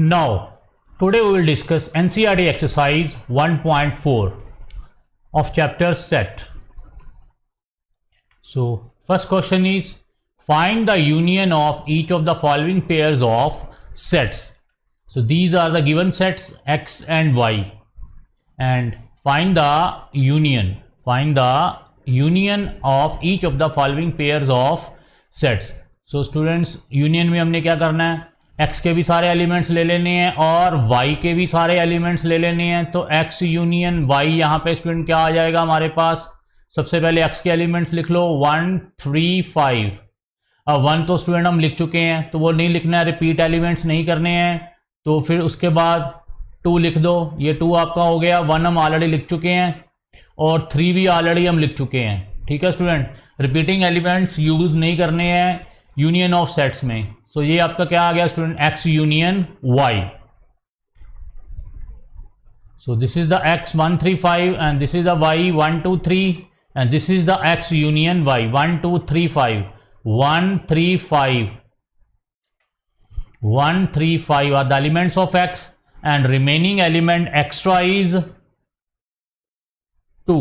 Now, today we will discuss NCERT exercise 1.4 of chapter set. So, first question is find the union of each of the following pairs of sets. So, these are the given sets X and Y, and find the union of each of the following pairs of sets. So, students, union में हमने क्या करना है, x के भी सारे elements ले लेने हैं और y के भी सारे एलिमेंट्स ले लेने हैं. तो x यूनियन y, यहाँ पे स्टूडेंट क्या आ जाएगा हमारे पास, सबसे पहले x के एलिमेंट्स लिख लो 1 3 5. अब 1 तो स्टूडेंट हम लिख चुके हैं तो वो नहीं लिखना है, रिपीट एलिमेंट्स नहीं करने हैं. तो फिर उसके बाद 2 लिख दो, ये 2 आपका हो गया. 1 हम ऑलरेडी लिख चुके हैं और 3 भी ऑलरेडी हम लिख चुके हैं. ठीक है स्टूडेंट, रिपीटिंग एलिमेंट्स यूज नहीं करने हैं यूनियन ऑफ सेट्स में. सो ये आपका क्या आ गया student, x union y. So this is the x 1 3 5 and this is the y 1 2 3 and this is the x union y 1 2 3 5 1 3 5 1 3 5 are the elements of x and remaining element extra is 2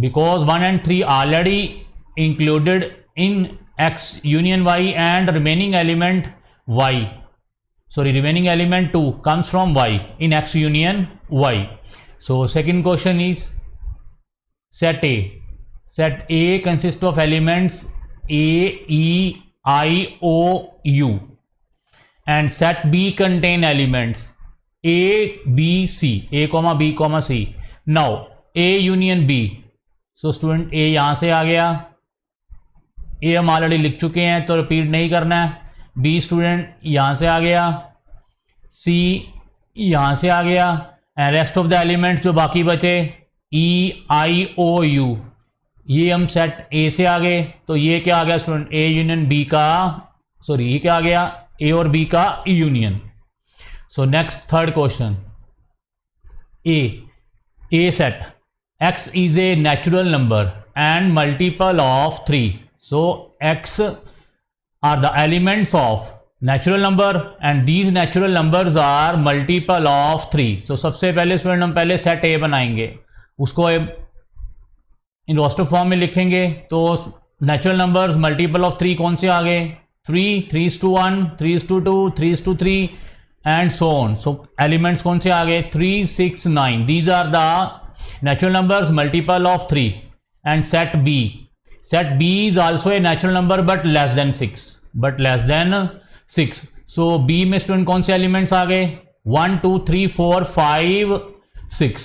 because 1 and 3 already included in x union y and remaining element remaining element 2 comes from y in x union y. So second question is set A consists of elements a, e, I, o, u, and set B contain elements a, b, c, a, b, c. Now a union b. So student a यहां से आ गया, ए हम already लिख चुके हैं तो repeat नहीं करना है. बी स्टूडेंट यहां से आ गया, सी यहां से आ गया, and rest of the elements जो बाकी बचे ई, आई, ओ, यू, ये हम सेट ए से आ गए. तो ये क्या आ गया स्टूडेंट, ए यूनियन बी का, सॉरी ये क्या आ गया, ए और बी का union. So next third question, A set x is a natural number and multiple of 3. So x are the elements of natural number and these natural numbers are multiple of 3. So सबसे पहले student हम पहले set A बनाएंगे, उसको इन roster form में लिखेंगे. तो natural numbers multiple of 3 कौन से आ गए, 3, 3:1, 3:2, 3:3 and so on. So elements कौन से आ गए, 3, 6, 9. These are the natural numbers multiple of 3. And set B is also a natural number but less than 6. So B में स्टूडेंट कौन से एलिमेंट्स आ गए, 1 2 3 4 5 6.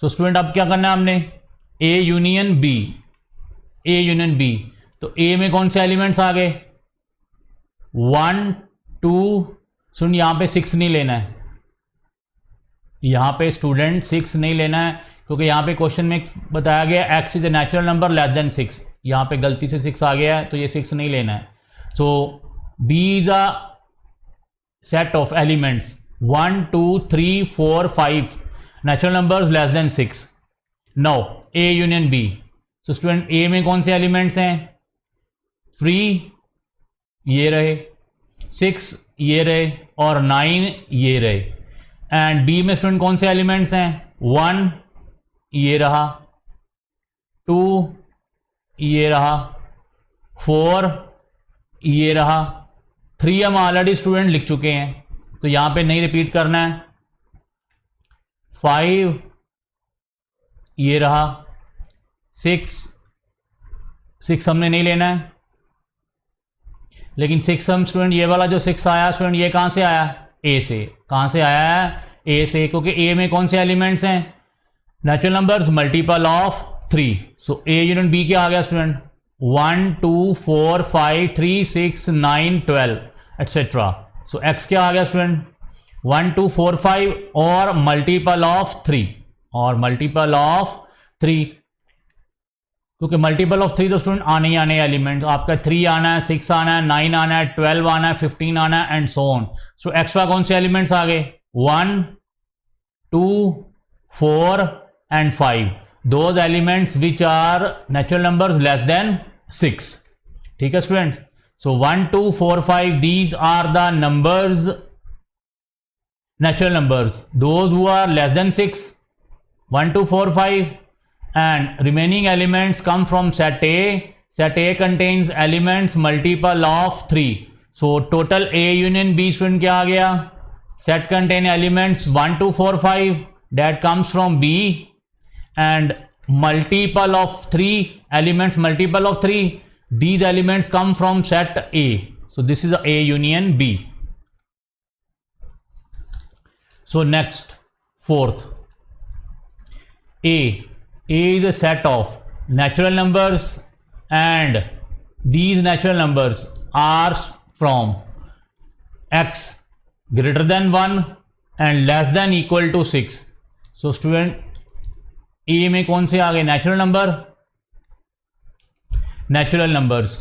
सो स्टूडेंट अब क्या करना है हमने, A यूनियन B. तो A में कौन से एलिमेंट्स आ गए, 1 2. सुन यहां पे 6 नहीं लेना है, यहां पे स्टूडेंट 6 नहीं लेना है क्योंकि यहां पे क्वेश्चन में बताया गया x is a natural number less than 6. यहां पे गलती से 6 आ गया है तो ये 6 नहीं लेना है. सो B is a set of elements 1 2 3 4 5 natural numbers less than 6. Now A union B. So student A में कौन से एलिमेंट्स हैं, 3 ये रहे, 6 ये रहे और 9 ये रहे. एंड बी में स्टूडेंट कौन से एलिमेंट्स हैं, 1 ये रहा, 2 ये रहा, 4 ये रहा, 3 हम ऑलरेडी स्टूडेंट लिख चुके हैं तो यहां पे नहीं रिपीट करना है, 5 ये रहा, 6 हमने नहीं लेना है. लेकिन 6 हम स्टूडेंट ये वाला जो 6 आया स्टूडेंट ये कहां से आया, ए से. कहां से आया है, ए से, क्योंकि ए में कौन से एलिमेंट्स हैं, natural numbers multiple of 3. So A union B क्या आ गया स्टूडेंट, 1 2 4 5 3 6 9 12 एटसेट्रा. सो एक्स क्या आ गया स्टूडेंट, 1 2 4 5 और मल्टीपल ऑफ 3 क्योंकि मल्टीपल ऑफ 3 तो स्टूडेंट आने ही आने एलिमेंट, आपका 3 आना है, 6 आना है, 9 आना है, 12 आना है, 15 आना है and so on. So extra कौन से एलिमेंट्स आ गए, 1 2 4 and 5. Those elements which are natural numbers less than 6. ठीक है student. So 1, 2, 4, 5, these are the numbers natural numbers, those who are less than 6, 1 2 4 5, and remaining elements come from set A. Set A contains elements multiple of 3. So total A union B student क्या आ गया? Set contain elements 1 2 4 5 that comes from B, and multiple of 3 elements, multiple of 3, these elements come from set A. So this is A union B. So next, fourth, A is a set of natural numbers, and these natural numbers are from x greater than 1 and less than equal to 6. So student, A में कौन से आ गए? Natural number, natural numbers.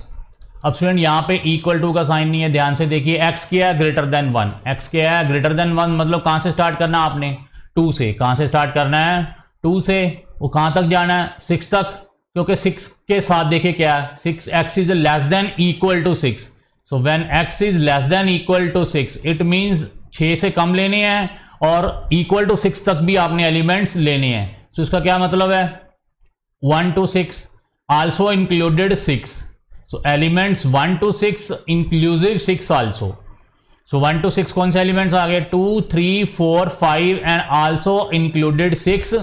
अब student यहाँ पे equal to का sign नहीं है, ध्यान से देखिए. x क्या है? Greater than 1. x क्या है? Greater than 1. मतलब कहाँ से स्टार्ट करना है आपने? 2 से. कहाँ से स्टार्ट करना है? 2 से. वो कहाँ तक जाना है? 6 तक, क्योंकि 6 के साथ देखिए क्या है? 6x is less than equal to 6. So when x is less than equal to 6, it means 6 से कम लेने हैं और इक्वल टू 6 तक भी आपने एलिमेंट्स लेने हैं. सो इसका क्या मतलब है? 1 to 6 also included 6. So elements 1 to 6 inclusive 6 also. So 1 to 6 कौन से एलिमेंट्स आ गए? 2 3 4 5 एंड आल्सो इंक्लूडेड 6.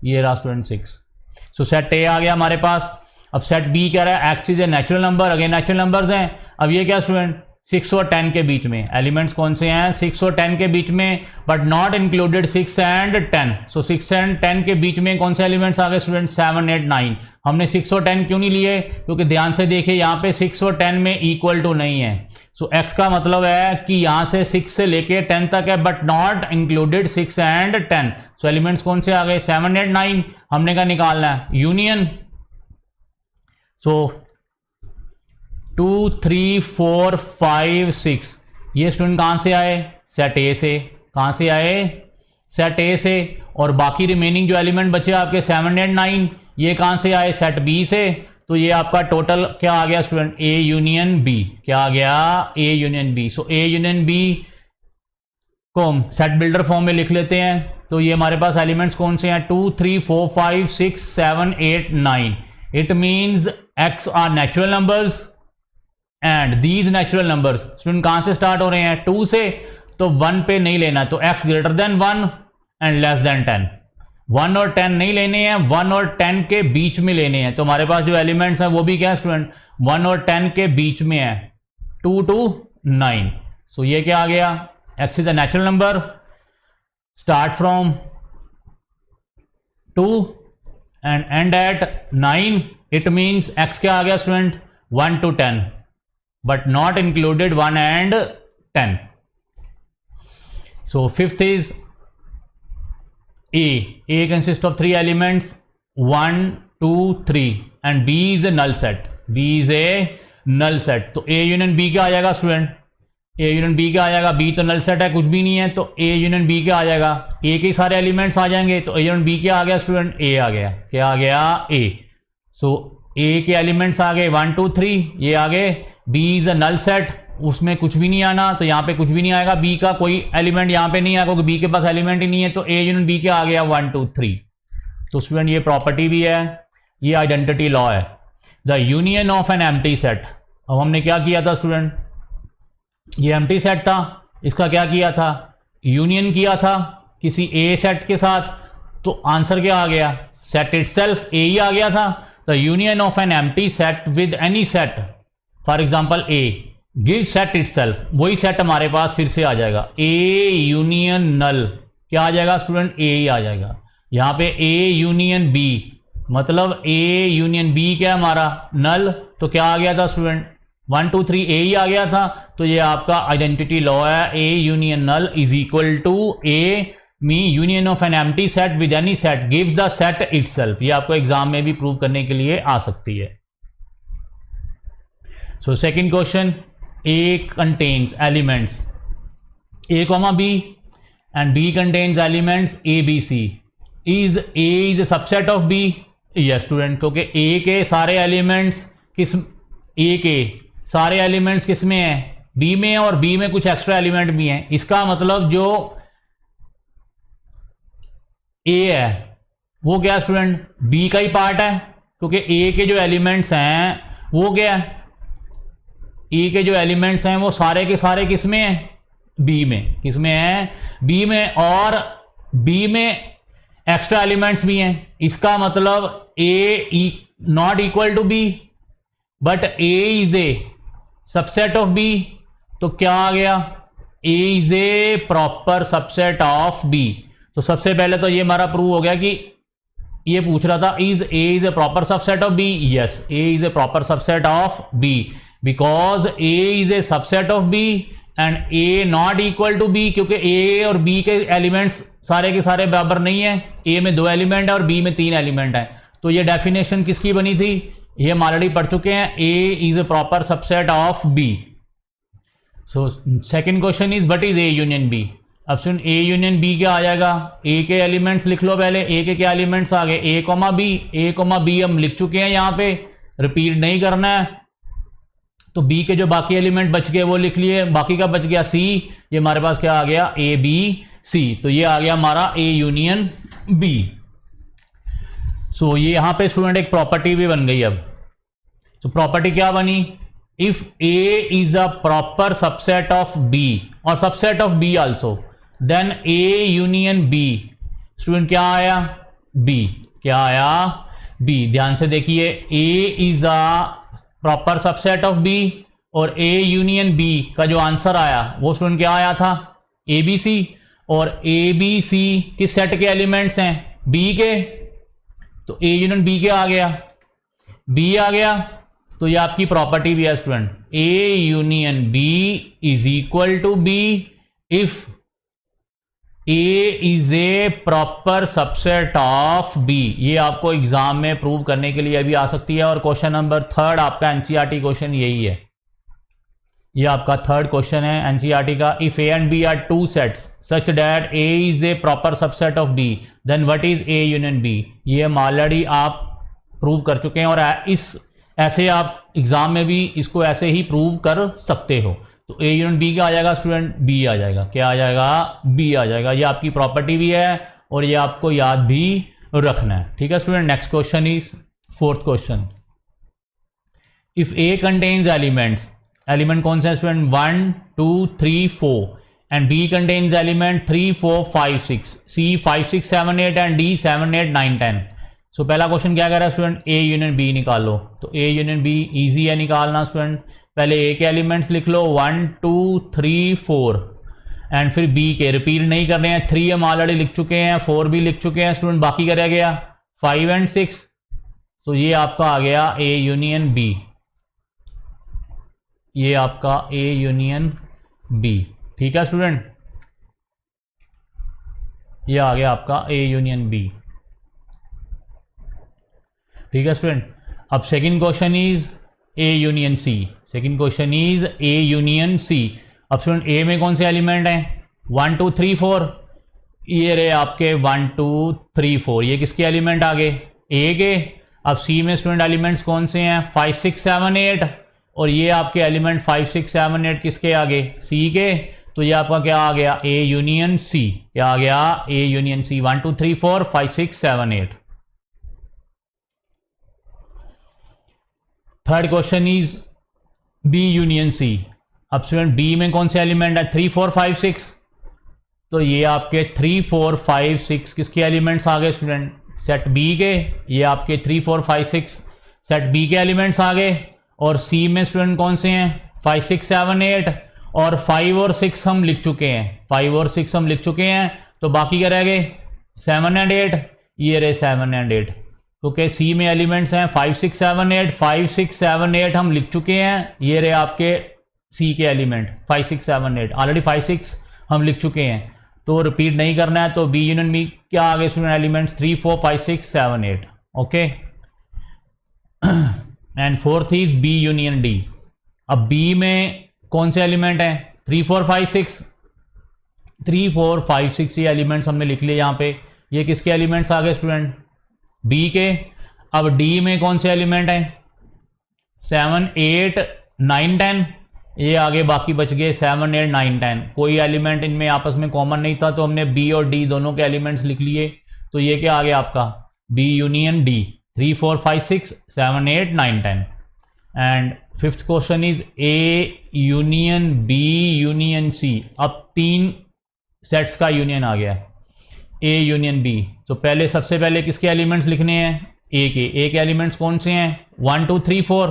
ये रहा स्टूडेंट 6. सो सेट ए आ गया हमारे पास. अब सेट बी कह रहा है x is a natural number. Again natural numbers हैं. अब ये क्या स्टूडेंट? 6 और 10 के बीच में एलिमेंट्स कौन से हैं? 6 और 10 के बीच में, but not included 6 and 10. So 6 and 10 के बीच में कौन से एलिमेंट्स आ गए स्टूडेंट? 7 8 9. हमने 6 और 10 क्यों नहीं लिए? क्योंकि ध्यान से देखिए यहाँ पे 6 और 10 में इक्वल टू नहीं है. सो x का मतलब है कि यहाँ से 6 से लेके 10 तक है, but not included 6 and 10. So elements कौन से आ गए? 7 8 9. हमने क्या निकालना है? यूनियन. सो 2 3 4 5 6, ये स्टूडेंट कहां से आए? सेट ए से. कहां से आए? सेट ए से. और बाकी रिमेनिंग जो एलिमेंट बचे आपके 7 8 9, ये कहां से आए? सेट बी से. तो ये आपका टोटल क्या आ गया स्टूडेंट? A union B. क्या आ गया? A union B. So A union B को हम सेट बिल्डर फॉर्म में लिख लेते हैं. तो ये हमारे पास एलिमेंट्स कौन से हैं? 2 3 4 5 6 7 8 9. It means x are natural numbers and these natural numbers student कहां से स्टार्ट हो रहे हैं? 2 से. तो 1 पे नहीं लेना, तो x greater than 1 and less than 10. 1 और 10 नहीं लेने हैं, 1 और 10 के बीच में लेने हैं. तो हमारे पास जो एलिमेंट्स हैं वो भी क्या है स्टूडेंट? 1 और 10 के बीच में है. 2 to 9. सो ये क्या आ गया? x is a natural number, start from 2 and end at 9. It means x क्या आ गया student? 1 to 10, but not included 1 and 10. So fifth is A. A consists of 3 elements, 1 2 3, and B is a null set. B is a null set. तो A union B क्या आ जाएगा student? A union B क्या आ जाएगा? B तो null set है, कुछ भी नहीं है, तो A union B क्या आ जाएगा? A के सारे एलिमेंट्स आ जाएंगे. तो A union B क्या आ गया स्टूडेंट? A आ गया. क्या आ गया? A. So A के एलिमेंट्स आ गए 1 2 3, ये आ गए. B is a null set, उसमें कुछ भी नहीं आना, तो यहाँ पे कुछ भी नहीं आएगा. B का कोई एलिमेंट यहाँ पे नहीं आएगा क्योंकि B के पास एलिमेंट ही नहीं है. तो A यूनियन B क्या आ गया? 1 2 3. तो स्टूडेंट ये प्रॉपर्टी भी है, ये आइडेंटिटी लॉ है. The union of an empty set. अब हमने क्या किया था स्टूडेंट? ये एम्प्टी सेट था, इसका क्या किया था? यूनियन किया था किसी A सेट के साथ. तो आंसर क्या आ गया? सेट इटसेल्फ A ही आ गया था. The union of an empty set with any set, for example A, give set itself. वही सेट हमारे पास फिर से आ जाएगा. A यूनियन नल क्या आ जाएगा स्टूडेंट? A ही आ जाएगा. यहां पे A यूनियन B, मतलब A यूनियन B क्या है हमारा? नल. तो क्या आ गया था स्टूडेंट? 1 2 3 A ही आ गया था. तो ये आपका आइडेंटिटी लॉ है. A union null is equal to A me union of an empty set with any set gives the set itself. ये आपको एग्जाम में भी प्रूव करने के लिए आ सकती है. So second question, A contains elements A comma B and B contains elements A B C. Is A is a subset of B? Yes student, क्योंकि A के सारे एलिमेंट्स A के सारे एलिमेंट्स किस में हैं? B में, और B में कुछ एक्स्ट्रा एलिमेंट भी हैं. इसका मतलब जो ए है वो क्या स्टूडेंट बी का ही पार्ट है, क्योंकि ए के जो एलिमेंट्स हैं वो क्या है, ए के जो एलिमेंट्स हैं वो सारे के सारे किस में हैं, बी में। किस में है, बी में। और बी में एक्स्ट्रा एलिमेंट्स भी हैं, इसका मतलब A not equal to B but A is a subset of B. तो क्या आ गया, A is A proper subset of B. तो सबसे पहले तो ये हमारा प्रूव हो गया कि ये पूछ रहा था is A proper subset of B. Yes, A is A proper subset of B because A is a subset of B and A not equal to B, क्योंकि ए और बी के एलिमेंट्स सारे के सारे बराबर नहीं है। ए में 2 एलिमेंट है और बी में 3 एलिमेंट है। तो ये डेफिनेशन किसकी बनी थी, ये हम ऑलरेडी पढ़ चुके हैं, A is A proper subset of B. So second question is what is A union B. अब सुन ए यूनियन बी क्या आ जाएगा, ए के एलिमेंट्स लिख लो पहले। ए के क्या एलिमेंट्स आ गए, ए कोमा बी। ए कोमा बी हम लिख चुके हैं, यहां पे रिपीट नहीं करना है। तो बी के जो बाकी एलिमेंट बच गए वो लिख लिए, बाकी का बच गया सी। ये हमारे पास क्या आ गया, ए बी सी। तो ये आ गया हमारा ए यूनियन बी। सो ये यहां पे स्टूडेंट एक प्रॉपर्टी भी बन गई। अब तो प्रॉपर्टी क्या बनी, if A is a proper subset of B और subset of B also then A union B. Student क्या आया, बी। क्या आया, बी। ध्यान से देखिए, A is a proper subset of B और ए यूनियन बी का जो आंसर आया वो स्टूडेंट क्या आया था, ए बी सी। और ए बी सी किस सेट के एलिमेंट्स हैं, बी के। तो ए यूनियन बी के आ गया, बी आ गया। तो ये आपकी प्रॉपर्टी भी है student, A union B is equal to B if A is A proper subset of B. ये आपको एग्जाम में प्रूव करने के लिए भी आ सकती है। और क्वेश्चन नंबर 3 आपका एनसीईआरटी क्वेश्चन यही है, ये आपका 3rd क्वेश्चन है एनसीईआरटी का। If A and B are 2 sets such that A is A proper subset of B then what is A union B. ये हम ऑलरेडी आप प्रूव कर चुके हैं और इस ऐसे आप एग्जाम में भी इसको ऐसे ही प्रूव कर सकते हो। तो ए यूनियन बी क्या आ जाएगा स्टूडेंट, बी आ जाएगा। क्या आ जाएगा, बी आ जाएगा। ये आपकी प्रॉपर्टी भी है और ये आपको याद भी रखना है, ठीक है student. Next question is 4th question. If A contains elements, element कौन सा है student, 1 2 3 4 and B contains element 3 4 5 6, C 5 6 7 8 and D 7 8 9 10। So पहला क्वेश्चन क्या कह रहा है स्टूडेंट, ए यूनियन बी निकालो। तो ए यूनियन बी इजी है निकालना स्टूडेंट। पहले ए के एलिमेंट्स लिख लो 1 2 3 4 एंड फिर बी के रिपीट नहीं कर रहे हैं। 3 हम ऑलरेडी लिख चुके हैं, 4 भी लिख चुके हैं स्टूडेंट। बाकी क्या रह गया, 5 एंड 6। तो ये आपका आ गया ए यूनियन बी। ये आपका ए यूनियन बी, ठीक है स्टूडेंट। ये आ गया आपका ए यूनियन बी, ठीक है स्टूडेंट। अब second question is A union C. Second question is A union C. अब स्टूडेंट ए में कौन से एलिमेंट हैं, 1 2 3 4। ये रहे आपके 1 2 3 4, ये किसके एलिमेंट आ गए, ए के। अब सी में स्टूडेंट एलिमेंट्स कौन से हैं, 5 6 7 8 और ये आपके एलिमेंट 5 6 7 8 किसके आ गए, सी के। तो ये आपका क्या आ गया, ए यूनियन सी। क्या आ गया, A union C. 1 2 3 4 5 6 7 8। Third question is B union C. अब स्टूडेंट बी में कौन से एलिमेंट है, 3 4 5 6। तो ये आपके 3 4 5 6 किसके एलिमेंट्स आ गए स्टूडेंट, सेट बी के। ये आपके 3 4 5 6 सेट बी के एलिमेंट्स आ गए। और सी में स्टूडेंट कौन से हैं, 5 6 7 8 और 5 और 6 हम लिख चुके हैं। 5 और 6 हम लिख चुके हैं। तो बाकी क्या रह गए, 7 एंड 8। ये रहे 7 एंड 8, क्योंकि सी में एलिमेंट्स हैं 5 6 7 8। 5 6 7 8 हम लिख चुके हैं। ये रहे आपके सी के एलिमेंट 5 6 7 8। ऑलरेडी 5 6 हम लिख चुके हैं, तो रिपीट नहीं करना है। तो बी यूनियन बी क्या आ गए student elements, 3 4 5 6 7 8। Okay, and fourth is B union D. अब बी में कौन से एलिमेंट हैं, 3 4 5 6। 3 4 5 6 ये एलिमेंट्स हमने लिख लिए यहाँ पे। ये किसके एलिमेंट्स आ गए स्टूडेंट, बी के। अब डी में कौन से एलिमेंट हैं, 7 8 9 10। ये आगे बाकी बच गए 7 8 9 10। कोई एलिमेंट इनमें आपस में कॉमन नहीं था, तो हमने बी और डी दोनों के एलिमेंट्स लिख लिए। तो ये क्या आ गया आपका B union D, 3 4 5 6 7 8 9 10। And fifth question is A union B union C. अब 3 सेट्स का यूनियन आ गया, ए यूनियन बी। तो पहले सबसे पहले किसके एलिमेंट्स लिखने हैं, ए के एलिमेंट्स कौन से हैं 1 2 3 4।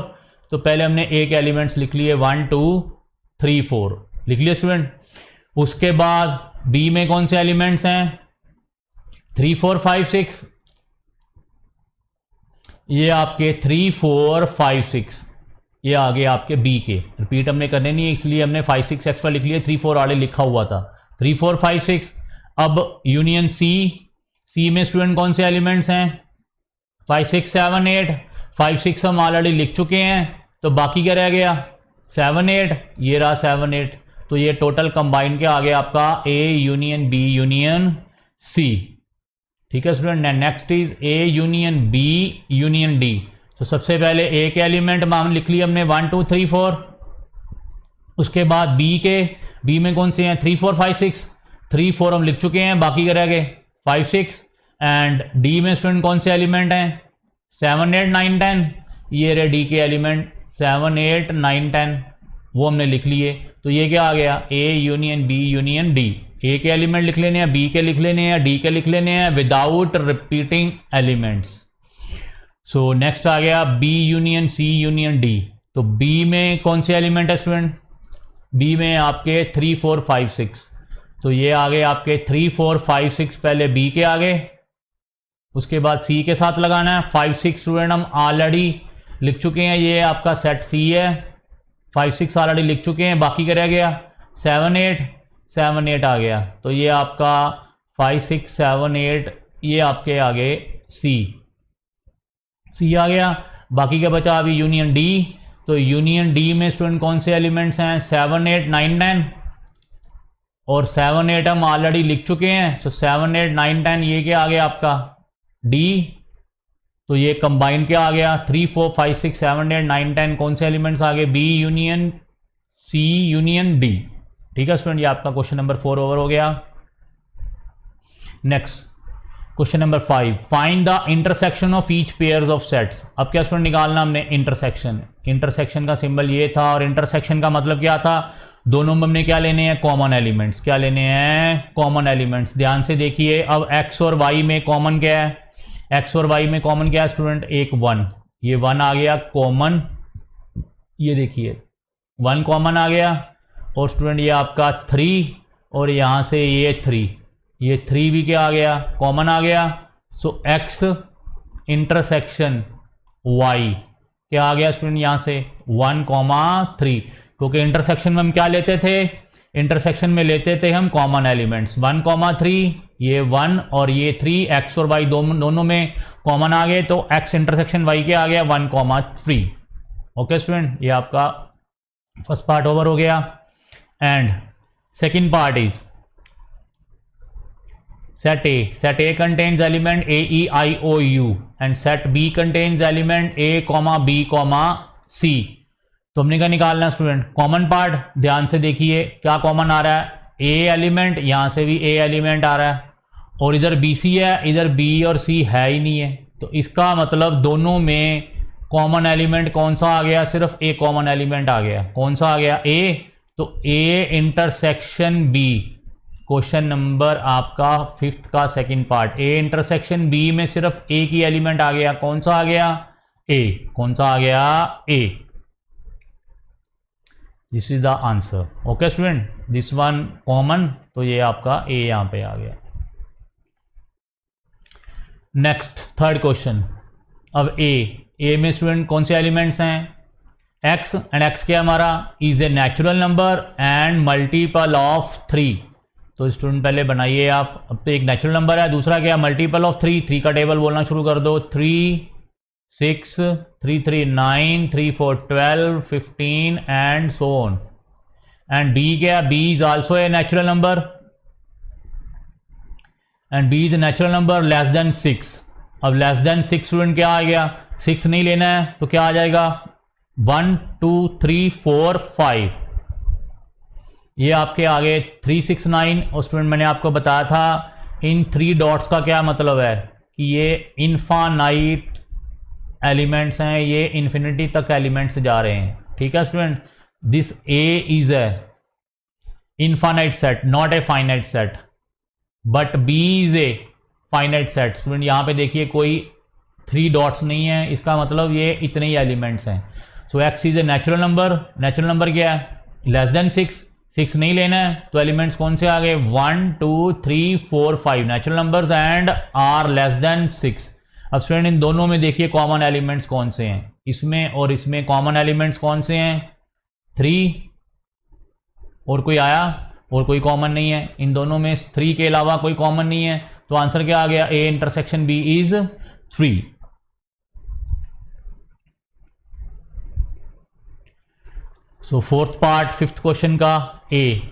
तो पहले हमने ए के एलिमेंट्स लिख लिए 1 2 3 4 लिख लिए स्टूडेंट। उसके बाद बी में कौन से एलिमेंट्स हैं 3 4 5 6, ये आपके 3 4 5 6 ये आगे आपके बी के, रिपीट हमने करने नहीं है इसलिए हमने 5 6 एक्स्ट्रा लिख लिए, 3 4 आगे लिखा हुआ था 3 4 5 6। अब यूनियन सी, सी में स्टूडेंट कौन से एलिमेंट्स हैं 5 6 7 8। 5 6 हम ऑलरेडी लिख चुके हैं, तो बाकी क्या रह गया 7 8, ये रहा 7 8। तो ये टोटल कंबाइन क्या आ गया आपका A union B union C. ठीक है student. Next is A union B union D. तो सबसे पहले ए के एलिमेंट मान लिख लिए हमने 1 2 3 4। उसके बाद बी के, बी में कौन से हैं 3 4 5 6, 3 4 हम लिख चुके हैं, बाकी क्या रह गए 5 6। एंड डी में स्टूडेंट कौन से एलिमेंट हैं 7 8 9 10, ये रहे डी के एलिमेंट 7 8 9 10, वो हमने लिख लिए। तो ये क्या आ गया A union B union D. A के एलिमेंट लिख लेने हैं, बी के लिख लेने हैं, डी के लिख लेने हैं without repeating elements. So next आ गया B union C union D. तो बी में कौन से एलिमेंट है स्टूडेंट, बी में आपके 3 4 5 6। तो ये आ गए आपके 3 4 5 6 पहले बी के आगे, उसके बाद सी के साथ लगाना है। 5 6 स्टूडेंट हम ऑलरेडी लिख चुके हैं, ये आपका सेट सी है, 5 6 ऑलरेडी लिख चुके हैं, बाकी क्या रह गया 7 8, 7 8 आ गया। तो ये आपका 5 6 7 8 ये आपके आगे सी आ गया। बाकी क्या बचा अभी यूनियन डी। तो यूनियन डी में स्टूडेंट कौन से एलिमेंट्स हैं 7 8 9 10, और 7 8 हम ऑलरेडी लिख चुके हैं। सो 7 8 9 10 ये क्या आ गया आपका डी। तो ये कंबाइन क्या आ गया 3 4 5 6 7 8 9 10 कौन से एलिमेंट्स आ गए B union C union D. ठीक है स्टूडेंट, ये आपका क्वेश्चन नंबर 4 ओवर हो गया। Next question number 5, find the intersection of each pairs of sets. अब क्या स्टूडेंट निकालना हमने इंटरसेक्शन। इंटरसेक्शन का सिंबल ये था, और इंटरसेक्शन का मतलब क्या था दोनों में हमने क्या लेने हैं कॉमन एलिमेंट्स। क्या लेने हैं कॉमन एलिमेंट्स। ध्यान से देखिए, अब एक्स और वाई में कॉमन क्या है, एक्स और वाई में कॉमन क्या है स्टूडेंट एक 1, ये 1 आ गया कॉमन, ये देखिए 1 कॉमन आ गया। और स्टूडेंट ये आपका 3, और यहां से ये 3, ये 3 भी क्या आ गया कॉमन आ गया। सो एक्स इंटरसेक्शन वाई क्या आ गया स्टूडेंट यहां से 1 3, क्योंकि इंटरसेक्शन में हम क्या लेते थे, इंटरसेक्शन में लेते थे हम कॉमन एलिमेंट्स 1 3, ये 1 और ये 3, एक्स और वाई दोनों में कॉमन आ गए, तो एक्स इंटरसेक्शन वाई के आ गया 1 3। ओके स्टूडेंट, ये आपका फर्स्ट पार्ट ओवर हो गया। And second part is set A contains element A, E, I, O, U and set B contains element A, B, C। तो हमने क्या निकालना स्टूडेंट कॉमन पार्ट। ध्यान से देखिए क्या कॉमन आ रहा है A एलिमेंट, यहां से भी A एलिमेंट आ रहा है, और इधर BC है, इधर B और C है ही नहीं है। तो इसका मतलब दोनों में कॉमन एलिमेंट कौन सा आ गया, सिर्फ A कॉमन एलिमेंट आ गया। कौन सा आ गया A, तो A intersection B। Question number आपका 5th का second part, A intersection B में सिर्फ ए की एलिमेंट आ गया। कौन सा आ गया ए, कौन सा आ गया A. This is the answer. Okay student, this one common, तो ये आपका ए यहां पे आ गया। Next third question. अब ए में स्टूडेंट कौन से एलिमेंट्स हैं एक्स, एंड एक्स क्या हमारा is a natural number and multiple of 3। तो स्टूडेंट पहले बनाइए आप, अब तो एक नेचुरल नंबर है, दूसरा क्या मल्टीपल ऑफ 3। 3 का टेबल बोलना शुरू कर दो, 3 6 3 3 9 3 4 12 15 and so on. And B क्या, B is also a natural number, and B is natural number less than 6। अब लेस देन 6 स्टूडेंट क्या आ गया, 6 नहीं लेना है तो क्या आ जाएगा 1 2 3 4 5, ये आपके आगे 3 6 9। और स्टूडेंट मैंने आपको बताया था इन 3 डॉट्स का क्या मतलब है कि ये इनफानाइट एलिमेंट्स हैं, ये इन्फिनिटी तक एलिमेंट्स जा रहे हैं। ठीक है student, this A is a infinite set, not a finite set, but B is a finite set. Student यहाँ पे देखिए कोई 3 डॉट्स नहीं है, इसका मतलब ये इतने ही एलिमेंट्स हैं। So x is a natural number. Natural number क्या है? Less than 6। 6 नहीं लेना है तो एलिमेंट्स कौन से आ गए? 1 2 3 4 5 natural numbers and are less than 6। अब स्टूडेंट इन दोनों में देखिए कॉमन एलिमेंट्स कौन से हैं, इसमें और इसमें कॉमन एलिमेंट्स कौन से हैं? 3। और कोई आया? और कोई कॉमन नहीं है। इन दोनों में 3 के अलावा कोई कॉमन नहीं है, तो आंसर क्या आ गया? A intersection B is 3। So fourth part fifth question का ए।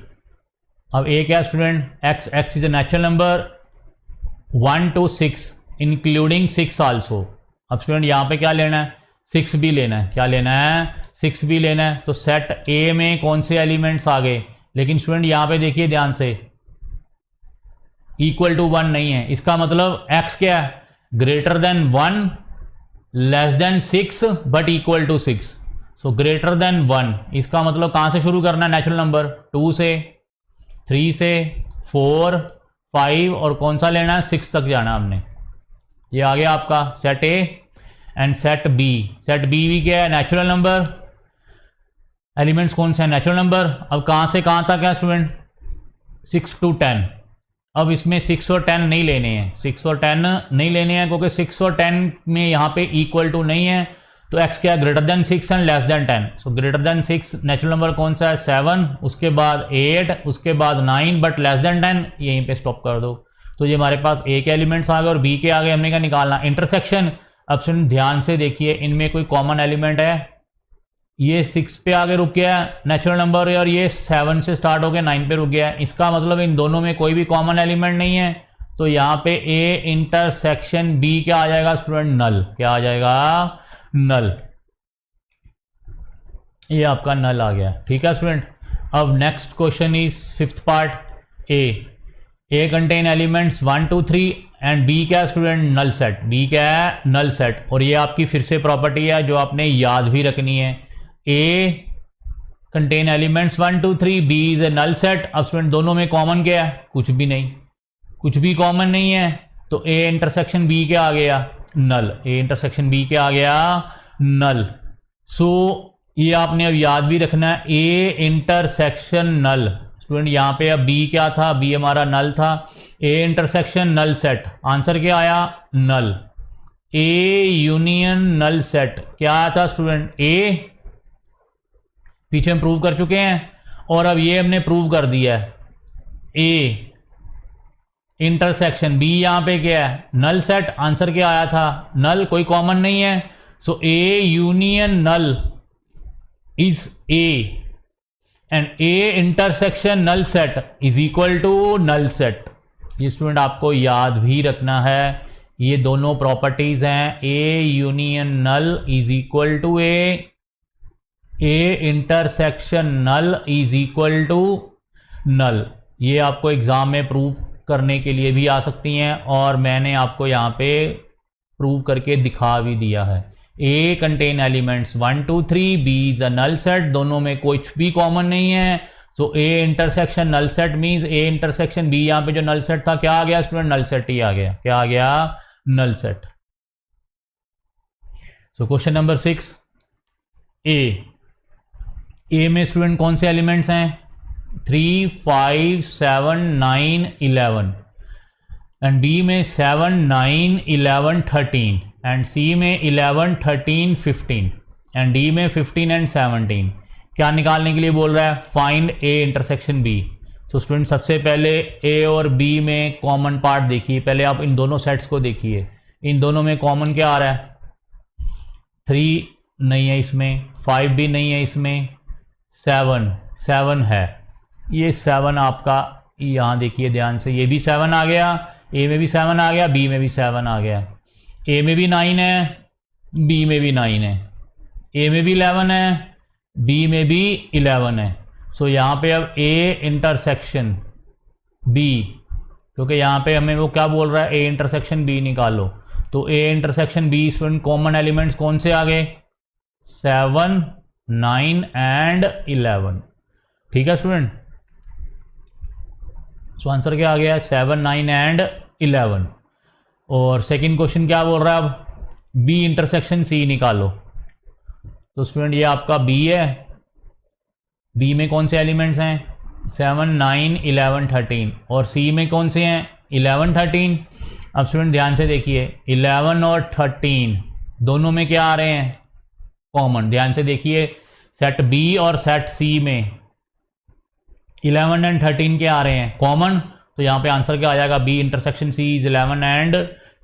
अब ए क्या student? X. X is a natural number 1 to 6 including 6 also. अब स्टूडेंट यहां पे क्या लेना है? 6 भी लेना है। क्या लेना है? 6 भी लेना है। तो सेट ए में कौन से एलिमेंट्स आ गए? लेकिन स्टूडेंट यहां पे देखिए ध्यान से, इक्वल टू 1 नहीं है। इसका मतलब एक्स क्या है? Greater than 1, less than 6 but equal to 6। So greater than 1, इसका मतलब कहां से शुरू करना है? नेचुरल नंबर 2 से, 3 से, 4, 5 और कौन सा लेना है? 6 तक जाना हमने। ये आ गया आपका set A and set B. Set B भी क्या है? Natural number. एलिमेंट्स कौन से हैं? Natural number. अब कहां से कहां तक है स्टूडेंट? 6 to 10। अब इसमें 6 और 10 नहीं लेने हैं। 6 और 10 नहीं लेने हैं क्योंकि 6 और 10 में यहां पे इक्वल टू नहीं है। तो x क्या है? Greater then 6 and less than 10। So greater then 6 natural number कौन सा है? 7, उसके बाद 8, उसके बाद 9 बट लेस देन 10। यहीं पे स्टॉप कर दो। तो ये हमारे पास ए के एलिमेंट्स आ गए और बी के आ गए। हमने क्या निकालना? इंटरसेक्शन। अब सुन ध्यान से देखिए, इनमें कोई कॉमन एलिमेंट है? ये 6 पे आगे रुक गया नेचुरल नंबर और ये 7 से स्टार्ट हो गया 9 पे रुक गया। इसका मतलब इन दोनों में कोई भी कॉमन एलिमेंट नहीं है। तो यहाँ पे ए इंटरसेक्शन बी क्या आ जाएगा स्टूडेंट? नल। क्या आ जाएगा? नल। ये आपका नल आ गया। ठीक है स्टूडेंट। अब next question is fifth part A. A contain elements 1 2 3 and B क्या स्टूडेंट? Null set. बी क्या है? Null set. और ये आपकी फिर से प्रॉपर्टी है जो आपने याद भी रखनी है। A contain elements 1 2 3, B is a null set. अब स्टूडेंट दोनों में कॉमन क्या है? कुछ भी नहीं। कुछ भी कॉमन नहीं है तो ए इंटरसेक्शन बी क्या आ गया? नल। ए इंटरसेक्शन बी क्या आ गया? नल। सो ये आपने अब याद भी रखना है, ए इंटरसेक्शन नल। स्टूडेंट यहां पे अब बी क्या था? बी हमारा नल था। A intersection null set, answer क्या आया? नल। ए यूनियन नल सेट क्या आया था स्टूडेंट? ए। पीछे हम प्रूव कर चुके हैं और अब ये हमने प्रूव कर दिया है। ए इंटरसेक्शन बी यहां पे क्या है? Null set. आंसर क्या आया था? नल। कोई कॉमन नहीं है। So A union null is A and A intersection null set is equal to null set. ये स्टूडेंट आपको याद भी रखना है। ये दोनों प्रॉपर्टीज हैं। A union null is equal to A intersection null is equal to null. ये आपको एग्जाम में प्रूव करने के लिए भी आ सकती हैं और मैंने आपको यहाँ पे प्रूव करके दिखा भी दिया है। A contain elements 1 2 3, B is a null set. दोनों में कुछ भी कॉमन नहीं है। So A intersection null set means A intersection B. यहाँ पे जो नल सेट था क्या आ गया स्टूडेंट? नल सेट ही आ गया। क्या आ गया? Null set. So question number 6 A में स्टूडेंट कौन से एलिमेंट्स हैं? 3 5 7 9 11 एंड बी में 7 9 11 13 एंड सी में 11 13 15 एंड डी में 15 एंड 17। क्या निकालने के लिए बोल रहा है? Find A intersection B. तो स्टूडेंट सबसे पहले ए और बी में कॉमन पार्ट देखिए। पहले आप इन दोनों सेट्स को देखिए। इन दोनों में कॉमन क्या आ रहा है? 3 नहीं है इसमें, 5 भी नहीं है इसमें, 7 है। ये 7 आपका यहाँ देखिए ध्यान से, ये भी 7 आ गया। ए में भी 7 आ गया, बी में भी 7 आ गया। ए में भी 9 है, बी में भी 9 है। ए में भी 11 है, बी में भी 11 है। सो यहाँ पे अब ए इंटरसेक्शन बी क्योंकि यहाँ पे हमें वो क्या बोल रहा है, ए इंटरसेक्शन बी निकालो। तो A intersection B student common elements कौन से आ गए, 7, 9 एंड 11। ठीक है स्टूडेंट, सो आंसर क्या आ गया, 7, 9 एंड 11। और सेकंड क्वेश्चन क्या बोल रहा है, अब बी इंटरसेक्शन सी निकालो। तो स्टूडेंट ये आपका बी है, बी में कौन से एलिमेंट्स हैं, 7, 9, 11, 13, और सी में कौन से हैं, 11, 13। अब स्टूडेंट ध्यान से देखिए, 11 और 13 दोनों में क्या आ रहे हैं, कॉमन। ध्यान से देखिए, सेट बी और सेट सी में 11 एंड 13 के आ रहे हैं कॉमन। तो यहाँ पे आंसर क्या आ जाएगा, B intersection C is 11 and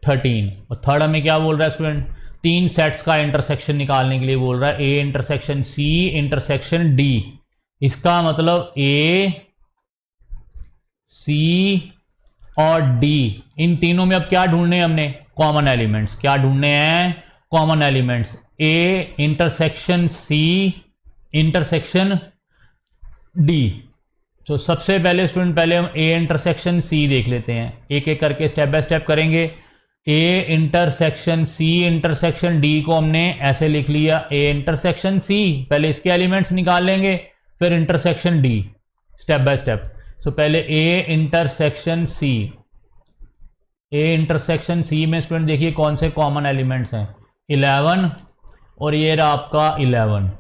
13। और थर्ड हमें क्या बोल रहा है स्टूडेंट, तीन सेट्स का इंटरसेक्शन निकालने के लिए बोल रहा है, A intersection C intersection D. इसका मतलब ए, सी और डी, इन तीनों में अब क्या ढूंढने हैं हमने, कॉमन एलिमेंट्स। क्या ढूंढने हैं, common elements. A intersection C intersection D. तो सबसे पहले स्टूडेंट, पहले हम ए इंटरसेक्शन सी देख लेते हैं, एक एक करके स्टेप बाय स्टेप करेंगे। A intersection C intersection D को हमने ऐसे लिख लिया, ए इंटरसेक्शन सी, पहले इसके एलिमेंट्स निकाल लेंगे, फिर intersection D, step by step. So पहले A intersection C, A intersection सी में स्टूडेंट देखिए कौन से कॉमन एलिमेंट्स हैं, 11 और ये रहा आपका 11।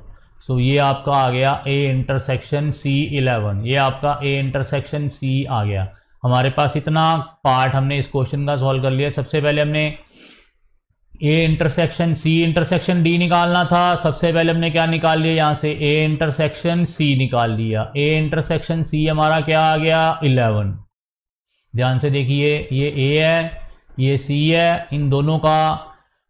सो ये आपका आ गया ए इंटरसेक्शन सी 11, ये आपका ए इंटरसेक्शन सी आ गया। हमारे पास इतना पार्ट हमने इस क्वेश्चन का सॉल्व कर लिया। सबसे पहले हमने A intersection C intersection D निकालना था, सबसे पहले हमने क्या निकाल लिया, यहाँ से ए इंटरसेक्शन सी निकाल लिया। ए इंटरसेक्शन सी हमारा क्या आ गया, 11। ध्यान से देखिए, ये ए है, ये सी है, इन दोनों का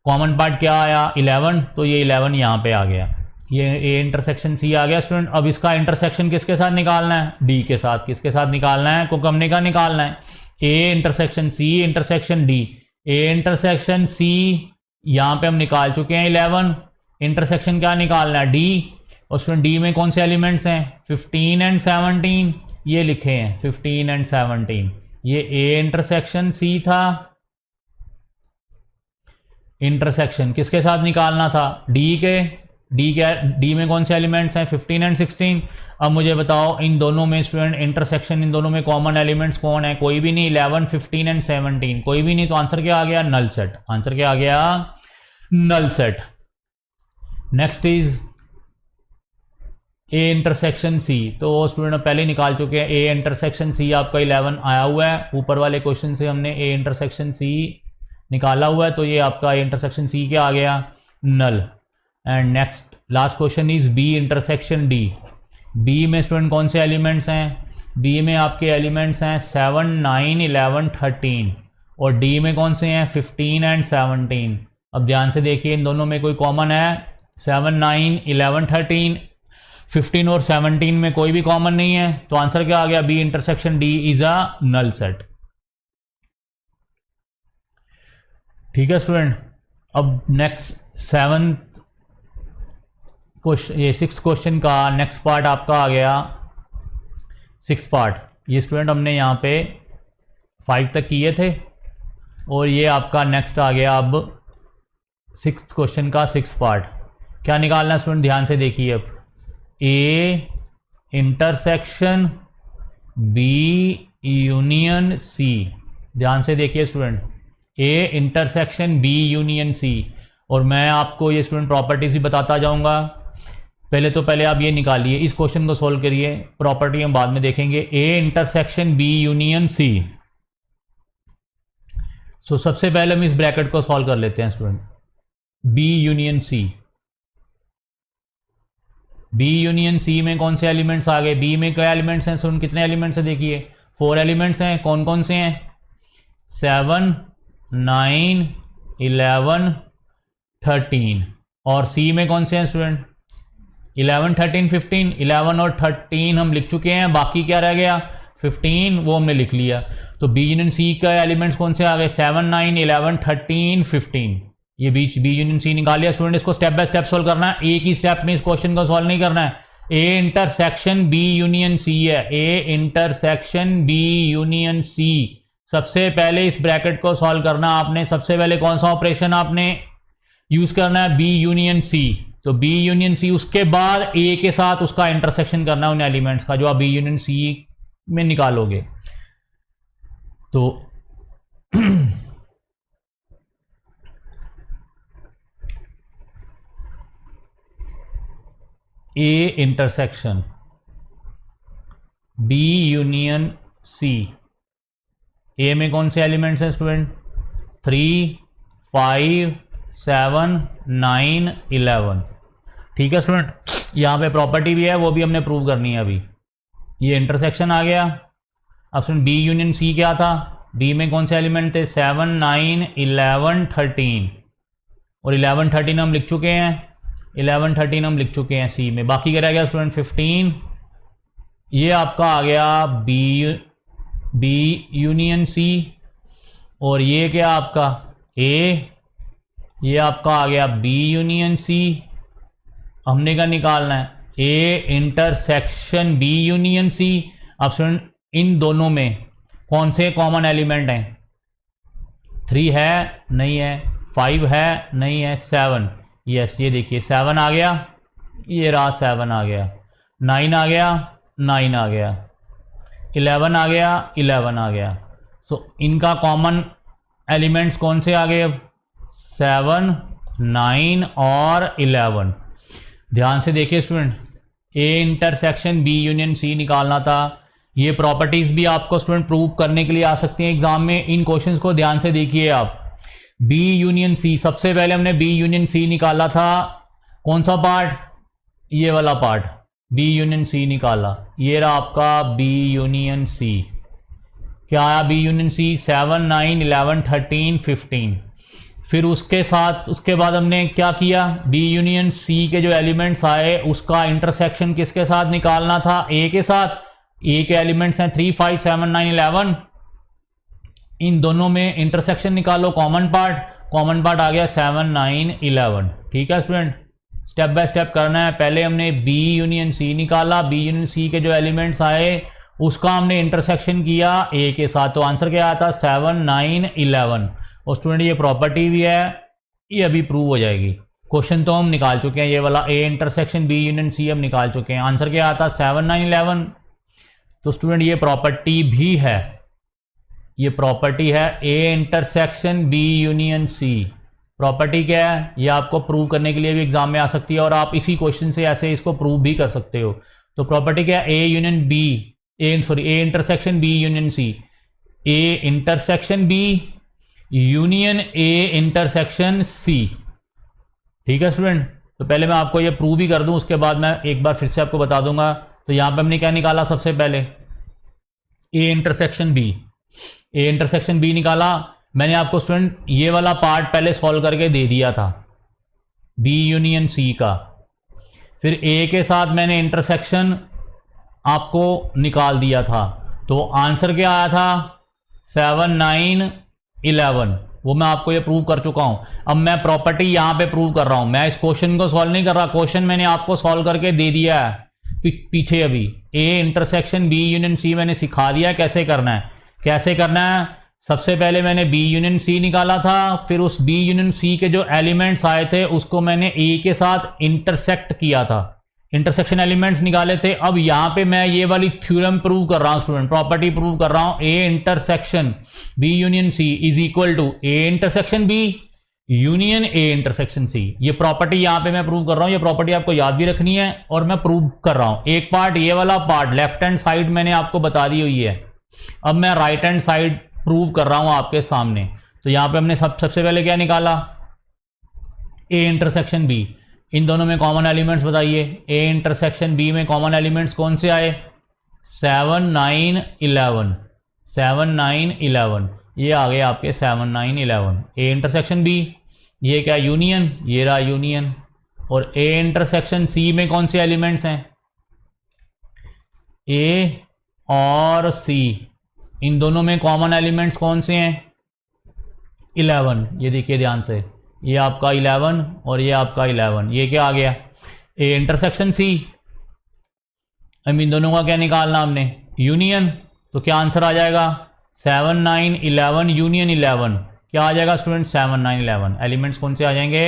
कॉमन पार्ट क्या आया, 11, तो ये 11 यहाँ पे आ गया, ये ए इंटरसेक्शन सी आ गया स्टूडेंट। अब इसका इंटरसेक्शन किसके साथ निकालना है, डी के साथ। किसके साथ निकालना है, क्योंकि हमने क्या निकालना है, A intersection C intersection D. A intersection C यहाँ पे हम निकाल चुके हैं 11, इंटरसेक्शन क्या निकालना है, डी। और स्टूडेंट डी में कौन से एलिमेंट्स हैं, 15 एंड 17, ये लिखे हैं 15 एंड 17। ये ए इंटरसेक्शन सी था, इंटरसेक्शन किसके साथ निकालना था, डी के। डी में कौन से एलिमेंट्स हैं, 15 एंड 16। अब मुझे बताओ इन दोनों में स्टूडेंट इंटरसेक्शन, इन दोनों में कॉमन एलिमेंट्स कौन है, कोई भी नहीं, 11, 15 एंड 17 कोई भी नहीं। तो आंसर क्या आ गया, नल सेट। आंसर क्या आ गया, null set. Next is A intersection C. तो स्टूडेंट पहले निकाल चुके हैं, ए इंटरसेक्शन सी आपका 11 आया हुआ है, ऊपर वाले क्वेश्चन से हमने ए इंटरसेक्शन सी निकाला हुआ है, तो ये आपका ए इंटरसेक्शन सी क्या आ गया, null. And next last question is B intersection D. B में स्टूडेंट कौन से एलिमेंट्स हैं, बी में आपके एलिमेंट्स हैं 7, 9, 11, 13, और डी में कौन से हैं 15 एंड 17। अब ध्यान से देखिए, इन दोनों में कोई कॉमन है, 7, 9, 11, 13, 15 और 17 में कोई भी कॉमन नहीं है। तो आंसर क्या आ गया, B intersection D is a null set. ठीक है स्टूडेंट। अब नेक्स्ट सेवंथ क्वेश्चन, ये 6 क्वेश्चन का नेक्स्ट पार्ट आपका आ गया, 6 पार्ट। ये स्टूडेंट हमने यहाँ पे 5 तक किए थे, और ये आपका नेक्स्ट आ गया अब 6 क्वेश्चन का 6 पार्ट। क्या निकालना है स्टूडेंट, ध्यान से देखिए। अब A intersection B union C, ध्यान से देखिए student, A intersection B union C. और मैं आपको ये स्टूडेंट प्रॉपर्टीज भी बताता जाऊंगा। पहले आप ये निकालिए, इस क्वेश्चन को सोल्व करिए, प्रॉपर्टी हम बाद में देखेंगे। A intersection B union C. So सबसे पहले हम इस ब्रैकेट को सॉल्व कर लेते हैं student, B union C. B union C में कौन से एलिमेंट्स आ गए, बी में क्या एलिमेंट्स हैं स्टूडेंट, कितने एलिमेंट्स हैं, देखिए 4 एलिमेंट्स हैं। कौन कौन से हैं, 7, 9, 11, 13। और सी में कौन से हैं स्टूडेंट, 11, 13, 15। 11 और 13 हम लिख चुके हैं, बाकी क्या रह गया, 15, वो हमने लिख लिया। तो बी यूनियन सी का एलिमेंट्स कौन से आ गए, 7, 9, 11, 13, 15। ये बी यूनियन सी निकाल लिया स्टूडेंट। इसको स्टेप बाय स्टेप सोल्व करना है, एक ही स्टेप में इस क्वेश्चन को सोल्व नहीं करना है। A intersection B union C है, A intersection B union C. सबसे पहले इस ब्रैकेट को सॉल्व करना आपने। सबसे पहले कौन सा ऑपरेशन आपने यूज करना है? B union C. तो बी यूनियन सी, उसके बाद ए के साथ उसका इंटरसेक्शन करना है उन एलिमेंट्स का जो आप बी यूनियन सी में निकालोगे। तो A intersection B union C, A में कौन से एलिमेंट्स हैं स्टूडेंट? 3, 5, 7, 9, 11। ठीक है स्टूडेंट, यहाँ पे प्रॉपर्टी भी है, वो भी हमने प्रूव करनी है अभी। ये इंटरसेक्शन आ गया। अब स्टूडेंट बी यूनियन सी क्या था? बी में कौन से एलिमेंट थे? 7, 9, 11, 13। और 11, 13 हम लिख चुके हैं, 11, 13 हम लिख चुके हैं सी में। बाकी क्या रह गया स्टूडेंट? 15। ये आपका आ गया बी यूनियन सी। और ये क्या आपका? ए। ये आपका आ गया बी यूनियन सी। हमने क्या निकालना है? A intersection B union C. अब स्टूडेंट इन दोनों में कौन से कॉमन एलिमेंट हैं? 3 है? नहीं है। 5 है? नहीं है। 7, यस, ये देखिए 7 आ गया, ये रहा 7 आ गया। 9 आ गया, 9 आ गया। 11 आ गया, 11 आ गया। सो इनका कॉमन एलिमेंट्स कौन से आ गए अब? 7, 9 और 11। ध्यान से देखिए student, A intersection B union C निकालना था। ये प्रॉपर्टीज भी आपको स्टूडेंट प्रूव करने के लिए आ सकती हैं एग्जाम में। इन क्वेश्चंस को ध्यान से देखिए आप। बी यूनियन सी, सबसे पहले हमने बी यूनियन सी निकाला था। कौन सा पार्ट? ये वाला पार्ट, बी यूनियन सी निकाला। ये रहा आपका बी यूनियन सी। क्या आया बी यूनियन सी? 7, 9, 11, 13, 15। फिर उसके बाद हमने क्या किया? बी यूनियन सी के जो एलिमेंट्स आए उसका इंटरसेक्शन किसके साथ निकालना था? ए के साथ। ए के एलिमेंट्स हैं 3, 5, 7, 9, 11। इन दोनों में इंटरसेक्शन निकालो, कॉमन पार्ट आ गया 7, 9, 11। ठीक है स्टूडेंट, स्टेप बाय स्टेप करना है। पहले हमने बी यूनियन सी निकाला, बी यूनियन सी के जो एलिमेंट्स आए उसका हमने इंटरसेक्शन किया ए के साथ। तो आंसर क्या आया था? 7, 9, 11। और स्टूडेंट ये प्रॉपर्टी भी है, ये अभी प्रूव हो जाएगी। क्वेश्चन तो हम निकाल चुके हैं, ये वाला A intersection B union C हम निकाल चुके हैं। आंसर क्या आता? 7, 9, 11। तो स्टूडेंट ये प्रॉपर्टी भी है, ये प्रॉपर्टी है A intersection B union C. Property क्या है? ये आपको प्रूव करने के लिए भी एग्जाम में आ सकती है और आप इसी क्वेश्चन से ऐसे इसको प्रूव भी कर सकते हो। तो प्रॉपर्टी क्या है? A union B, A intersection B union C. A intersection B union A intersection C. ठीक है स्टूडेंट, तो पहले मैं आपको ये प्रूव भी कर दूं, उसके बाद मैं एक बार फिर से आपको बता दूंगा। तो यहां पे हमने क्या निकाला? सबसे पहले A intersection B, A intersection B निकाला। मैंने आपको स्टूडेंट ये वाला पार्ट पहले सॉल्व करके दे दिया था बी यूनियन सी का। फिर ए के साथ मैंने इंटरसेक्शन आपको निकाल दिया था। तो आंसर क्या आया था? 7, 9, 11। वो मैं आपको ये प्रूव कर चुका हूं। अब मैं प्रॉपर्टी यहां पे प्रूव कर रहा हूं। मैं इस क्वेश्चन को सॉल्व नहीं कर रहा, क्वेश्चन मैंने आपको सॉल्व करके दे दिया है पीछे। अभी A intersection B union C मैंने सिखा दिया कैसे करना है। कैसे करना है? सबसे पहले मैंने बी यूनियन सी निकाला था, फिर उस बी यूनियन सी के जो एलिमेंट्स आए थे उसको मैंने ए के साथ इंटरसेक्ट किया था, इंटरसेक्शन एलिमेंट्स निकाले थे। अब यहां पे मैं ये वाली थ्योरम प्रूव कर रहा हूं स्टूडेंट, प्रॉपर्टी प्रूव कर रहा हूं। A intersection B union C is equal to A intersection B union A intersection C. ये प्रॉपर्टी यहां पे मैं प्रूव कर रहा हूं। ये प्रॉपर्टी आपको याद भी रखनी है और मैं प्रूव कर रहा हूं। एक पार्ट, ये वाला पार्ट लेफ्ट हैंड साइड मैंने आपको बता दी हुई है। अब मैं राइट हैंड साइड प्रूव कर रहा हूं आपके सामने। तो यहां पे हमने सबसे पहले क्या निकाला? ए इंटरसेक्शन बी। इन दोनों में कॉमन एलिमेंट्स बताइए। ए इंटरसेक्शन बी में कॉमन एलिमेंट्स कौन से आए? 7, 9, 11। 7, 9, 11 ये आ गए आपके 7, 9, 11। ए इंटरसेक्शन बी, ये क्या? यूनियन, ये रहा यूनियन। और ए इंटरसेक्शन सी में कौन से एलिमेंट्स हैं? ए और सी। इन दोनों में कॉमन एलिमेंट्स कौन से हैं? 11। ये देखिए ध्यान से, ये आपका 11 और ये आपका 11। ये क्या आ गया? A intersection C. अब इन दोनों का क्या निकालना हमने? यूनियन। तो क्या आंसर आ जाएगा? 7 9 11 यूनियन 11 क्या आ जाएगा स्टूडेंट 7 9 11। एलिमेंट्स कौन से आ जाएंगे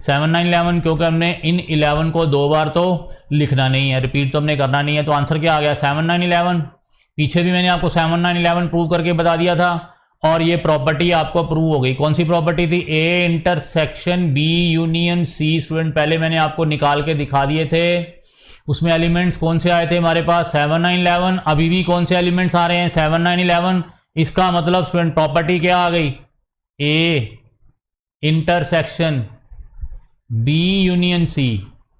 7 9 11, क्योंकि हमने इन 11 को 2 बार तो लिखना नहीं है, रिपीट तो हमने करना नहीं है, तो आंसर क्या आ गया 7 9 11। पीछे भी मैंने आपको 7 9 11 प्रूव करके बता दिया था और ये प्रॉपर्टी आपको प्रूव हो गई। कौन सी प्रॉपर्टी थी A intersection B union C. Student पहले मैंने आपको निकाल के दिखा दिए थे, उसमें एलिमेंट्स कौन से आए थे हमारे पास 7 9 11। अभी भी कौन से एलिमेंट्स आ रहे हैं 7 9 11। इसका मतलब स्टूडेंट प्रॉपर्टी क्या आ गई A intersection B union C.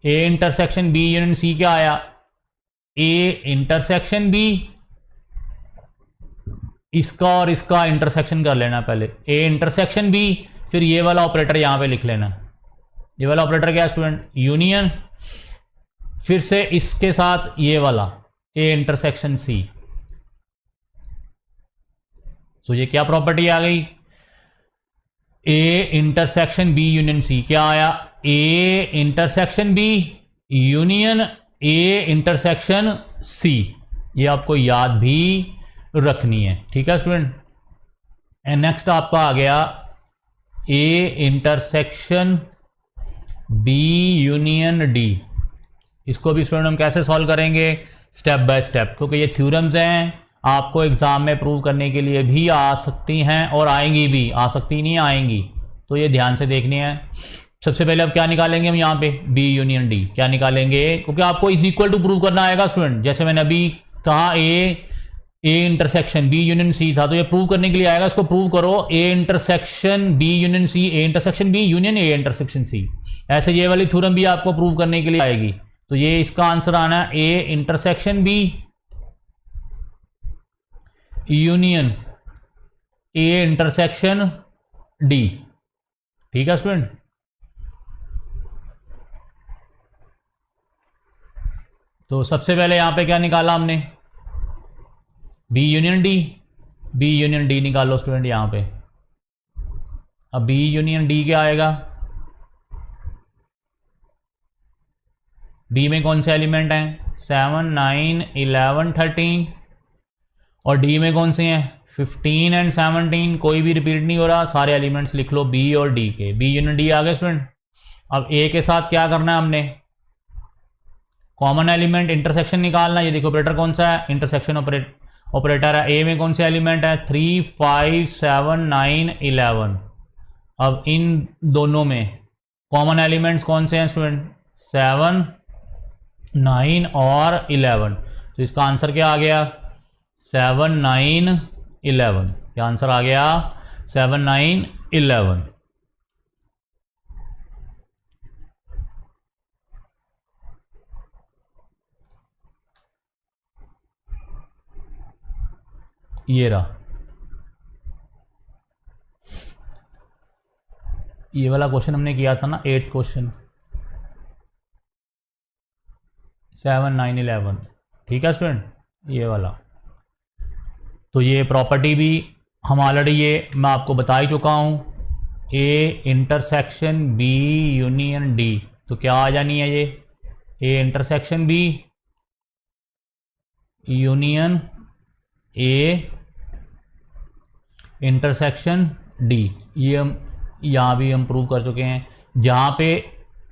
A intersection B union C क्या आया ए इंटरसेक्शन बी, इसका और इसका इंटरसेक्शन कर लेना पहले ए इंटरसेक्शन बी, फिर ये वाला ऑपरेटर यहां पे लिख लेना। ये वाला ऑपरेटर क्या है स्टूडेंट यूनियन, फिर से इसके साथ ये वाला ए इंटरसेक्शन सी। सो ये क्या प्रॉपर्टी आ गई A intersection B union C क्या आया A intersection B union A intersection C. ये आपको याद भी रखनी है, ठीक है स्टूडेंट। एंड नेक्स्ट आपका आ गया A intersection B union D. इसको भी स्टूडेंट हम कैसे सॉल्व करेंगे स्टेप बाय स्टेप, क्योंकि ये थ्योरम्स हैं, आपको एग्जाम में प्रूव करने के लिए भी आ सकती हैं और आएंगी भी, आ सकती नहीं आएंगी, तो ये ध्यान से देखनी है। सबसे पहले अब क्या निकालेंगे हम यहाँ पे बी यूनियन डी क्या निकालेंगे, क्योंकि आपको इज इक्वल टू प्रूव करना आएगा स्टूडेंट। जैसे मैंने अभी कहा A intersection B union C था, तो ये प्रूव करने के लिए आएगा, इसको प्रूव करो A intersection B union C, A intersection B union A intersection C. ऐसे ये वाली थ्योरम भी आपको प्रूव करने के लिए आएगी, तो ये इसका आंसर आना है A intersection B union A intersection D. ठीक है स्टूडेंट। तो सबसे पहले यहां पे क्या निकाला हमने B union D, B union D निकालो स्टूडेंट यहां पे। अब बी यूनियन डी क्या आएगा, बी में कौन से एलिमेंट हैं 7 9 11 13 और डी में कौन से हैं 15 एंड 17। कोई भी रिपीट नहीं हो रहा, सारे एलिमेंट्स लिख लो बी और डी के। बी यूनियन डी आ गए स्टूडेंट। अब ए के साथ क्या करना है हमने कॉमन एलिमेंट इंटरसेक्शन निकालना। ये देखो ऑपरेटर कौन सा है इंटरसेक्शन ऑपरेटर है। ए में कौन से एलिमेंट है 3 5 7 9 11। अब इन दोनों में कॉमन एलिमेंट्स कौन से हैं स्टूडेंट 7 9 और 11। तो इसका आंसर क्या आ गया 7 9 11। क्या आंसर आ गया 7 9 11। ये रहा, ये वाला क्वेश्चन हमने किया था ना 8th क्वेश्चन 7 9 11। ठीक है स्टूडेंट ये वाला। तो ये प्रॉपर्टी भी हम ऑलरेडी ये मैं आपको बता ही चुका हूं A intersection B union D. तो क्या आ जानी है ये A intersection B union A intersection D. ये हम यहाँ भी हम प्रूव कर चुके हैं। जहाँ पे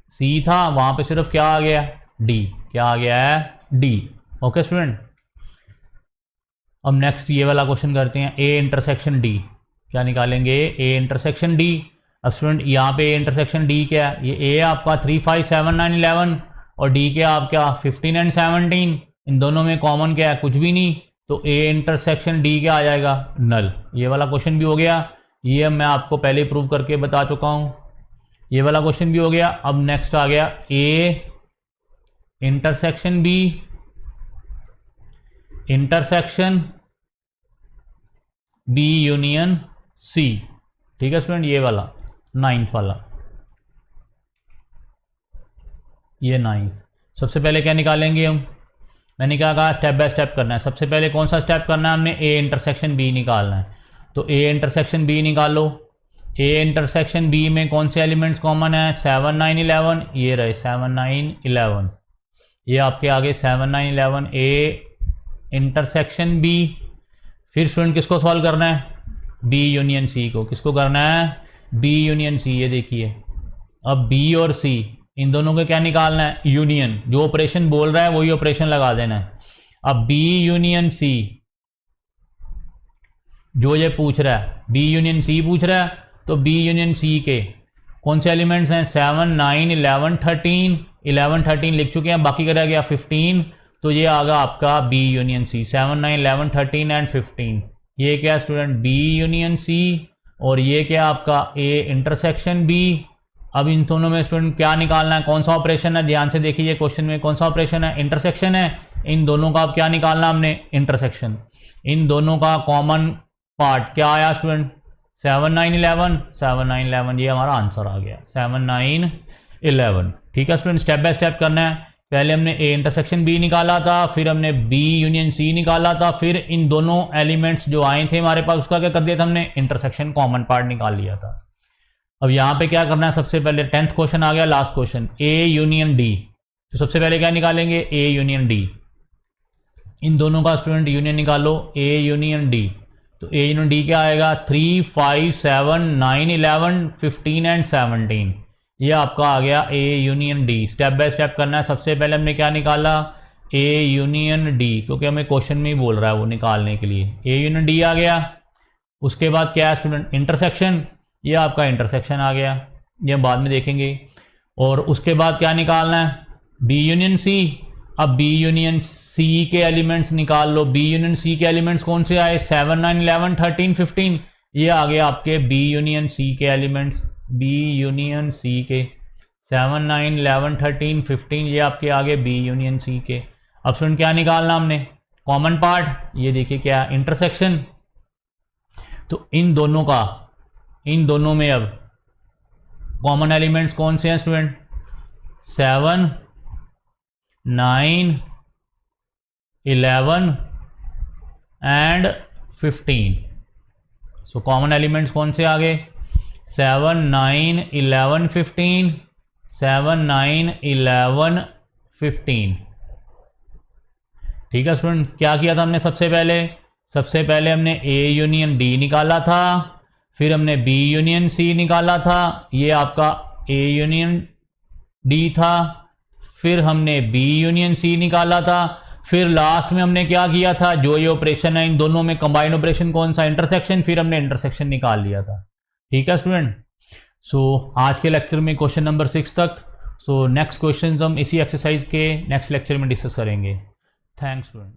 सी था वहाँ पे सिर्फ क्या आ गया डी। क्या आ गया है डी। Okay student. अब नेक्स्ट ये वाला क्वेश्चन करते हैं ए इंटरसेक्शन डी। क्या निकालेंगे ए इंटरसेक्शन डी। अब स्टूडेंट यहाँ पे ए इंटरसेक्शन डी क्या है ये ए आपका 3 5 7 9 11 और डी क्या आपका 15 एंड 17। इन दोनों में कॉमन क्या है कुछ भी नहीं, तो ए इंटरसेक्शन डी क्या आ जाएगा नल। ये वाला क्वेश्चन भी हो गया, ये मैं आपको पहले प्रूव करके बता चुका हूं। ये वाला क्वेश्चन भी हो गया। अब नेक्स्ट आ गया A intersection B intersection B union C. ठीक है स्टूडेंट ये वाला 9th वाला, ये 9th। सबसे पहले क्या निकालेंगे हम, मैंने क्या कहा स्टेप बाय स्टेप करना है। सबसे पहले कौन सा स्टेप करना है हमने ए इंटरसेक्शन बी निकालना है। तो ए इंटरसेक्शन बी निकालो। ए इंटरसेक्शन बी में कौन से एलिमेंट्स कॉमन है 7 9 11। ये रहे 7 9 11। ये आपके आगे 7 9 11 ए इंटरसेक्शन बी फिर स्टूडेंट किसको सॉल्व करना है, बी यूनियन सी को। किसको करना है, बी यूनियन सी। ये देखिए अब बी और सी इन दोनों को क्या निकालना है, यूनियन। जो ऑपरेशन बोल रहा है वही ऑपरेशन लगा देना है। अब बी यूनियन सी जो ये पूछ रहा है, बी यूनियन सी पूछ रहा है, तो बी यूनियन सी के कौन से एलिमेंट्स हैं, 7 9 11 13। 11 13 लिख चुके हैं, बाकी का रह गया 15। तो ये आ गया आपका बी यूनियन सी, 7 9 11 13 एंड 15। ये क्या स्टूडेंट, बी यूनियन सी। और ये क्या आपका ए इंटरसेक्शन बी। अब इन दोनों में स्टूडेंट क्या निकालना है, कौन सा ऑपरेशन है, ध्यान से देखिए क्वेश्चन में कौन सा ऑपरेशन है, इंटरसेक्शन है। इन दोनों का अब क्या निकालना हमने, इंटरसेक्शन। इन दोनों का कॉमन पार्ट क्या आया स्टूडेंट, 7 9 11, 7 9 11। ये हमारा आंसर आ गया 7 9 11। ठीक है स्टूडेंट, स्टेप बाय स्टेप करना है। पहले हमने ए इंटरसेक्शन बी निकाला था, फिर हमने बी यूनियन सी निकाला था, फिर इन दोनों एलिमेंट्स जो आए थे हमारे पास उसका क्या कर दिया था हमने, इंटरसेक्शन कॉमन पार्ट निकाल लिया था। अब यहाँ पे क्या करना है, सबसे पहले 10th क्वेश्चन आ गया, last question, A union D. तो सबसे पहले क्या निकालेंगे, ए यूनियन डी। इन दोनों का स्टूडेंट यूनियन निकालो, ए यूनियन डी। तो ए यूनियन डी क्या आएगा, 3 5 7 9 11 15 एंड 17। ये आपका आ गया A union D. Step by step करना है। सबसे पहले हमने क्या निकाला, ए यूनियन डी, क्योंकि हमें क्वेश्चन में ही बोल रहा है वो निकालने के लिए। ए यूनियन डी आ गया। उसके बाद क्या है स्टूडेंट, इंटरसेक्शन। ये आपका इंटरसेक्शन आ गया, ये बाद में देखेंगे। और उसके बाद क्या निकालना है, बी यूनियन सी। अब बी यूनियन सी के एलिमेंट्स निकाल लो। बी यूनियन सी के एलिमेंट्स कौन से आए, 7 9 11 13 15। ये आ गया आपके बी यूनियन सी के एलिमेंट्स, बी यूनियन सी के 7 9 11 13 15। ये आपके आगे बी यूनियन सी के। अब स्टूडेंट क्या निकालना हमने, कॉमन पार्ट। ये देखिए क्या, इंटरसेक्शन। तो इन दोनों में अब कॉमन एलिमेंट्स कौन से हैं student, 7 9 11 and 15। So common elements कौन से आ गए, 7 9 11 15, 7 9 11 15। ठीक है स्टूडेंट, क्या किया था हमने, सबसे पहले हमने ए यूनियन डी निकाला था, फिर हमने बी यूनियन सी निकाला था, ये आपका ए यूनियन डी था, फिर हमने बी यूनियन सी निकाला था, फिर लास्ट में हमने क्या किया था, जो ये ऑपरेशन है इन दोनों में कंबाइंड ऑपरेशन कौन सा, इंटरसेक्शन, फिर हमने इंटरसेक्शन निकाल लिया था। ठीक है स्टूडेंट, सो आज के लेक्चर में क्वेश्चन नंबर 6 तक। सो नेक्स्ट क्वेश्चन हम इसी एक्सरसाइज के नेक्स्ट लेक्चर में डिस्कस करेंगे। Thanks student.